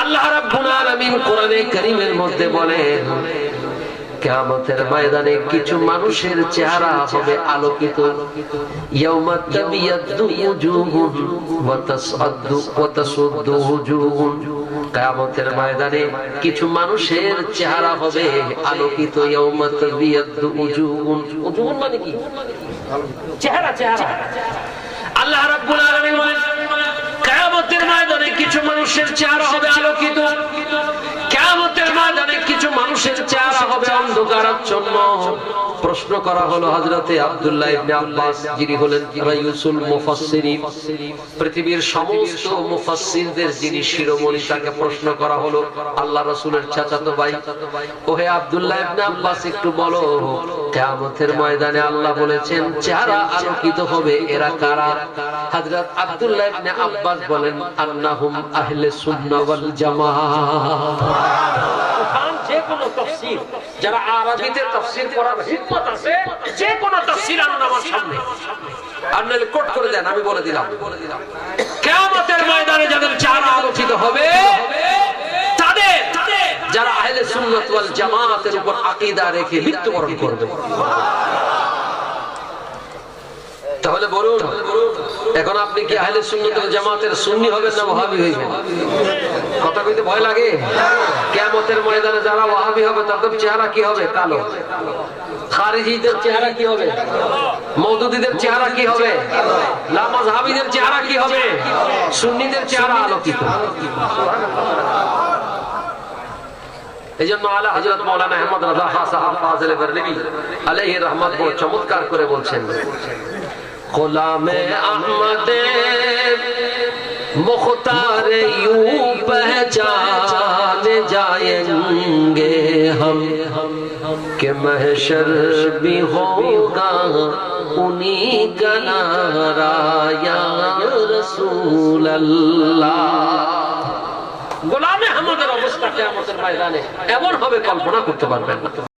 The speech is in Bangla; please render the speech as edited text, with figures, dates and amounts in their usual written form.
আল্লাহ রাব্বুল আলামিন কোরআনে কারীমের মধ্যে বলেন কিয়ামতের ময়দানে কিছু মানুষের চেহারা হবে আলোকিত। ইয়াউমা তাবিয়াদ্দু উজুহুন ওয়া তাসআদ্দু ওয়া তাসুদ্দু উজুহুন। কিয়ামতের ময়দানে কিছু মানুষের চেহারা হবে আলোকিত। ইয়াউমা তাবিয়াদ্দু উজুহুন, উজুহুন মানে কি? চেহারা, চেহারা। আল্লাহ রাব্বুল আলামিন বলেন কিয়ামতের ময়দানে কিছু মানুষের চেহারা হবে আলোকিত, কিয়ামতের ময়দানে কিছু মানুষের চেহারা হবে অন্ধকারাচ্ছন্ন। প্রশ্ন করা হলো হযরতে আব্দুল্লাহ ইবনে আব্বাস, যিনি হলেন রাইসুল মুফাসসিরিন, পৃথিবীর সমস্ত মুফাসসিরদের যিনি শিরোমণি, তাকে প্রশ্ন করা হলো আল্লাহ রাসূলের চাচাতো ভাই, ওহে আব্দুল্লাহ ইবনে আব্বাস একটু বলো কিয়ামতের ময়দানে আল্লাহ বলেছেন চেহারা আলোকিত হবে, এরা কারা? হযরত আব্দুল্লাহ ইবনে আব্বাস বলেন আন্নাহুম আহলে সুন্নাহ ওয়াল জামাআহ। যে কোন তাফসীর, যারা আরবিতে তাফসীর পড়ার হিম্মত আছে, যে কোন তাফসীর আনুন আমার সামনে, আপনারা কোট করে দেন, আমি বলে দিলাম কিয়ামতের ময়দানে যাদের চেহারা আলোকিত হবে তাদের যারা আহলে সুন্নাত ওয়াল জামাতের উপর আকীদা রেখে মৃত্যুবরণ করবে। তাহলে বলুন এখন আপনি কি আহলে সুন্নাত ওয়াল জামাতের সুন্নি হবেন না ওয়াহাবি হইবেন? কথা কইতে ভয় লাগে? কিয়ামতের ময়দানে যারা ওয়াহাবি হবে তাদের চেহারা কি হবে? কালো। খারিজিদের চেহারা কি হবে? মওদুদীদের চেহারা কি হবে? লামাযহাবীদের চেহারা কি হবে? সুন্নিদের চেহারা আলোকিত। এজন্য আলা হযরত মাওলানা আহমদ রাজা খান সাহেব ফাজিল বরেলভী আলাইহি রহমত বড় চমৎকার করে বলছেন, গোলামে আহমদে मुख्तारे यूं पहचाने जाएंगे हम कि महशर भी होगा उन्हीं का नारा या रसूल अल्लाह। গোলামে আহমদের অবস্থা কিয়ামতের ময়দানে এমন হবে কল্পনা করতে পারবেন না।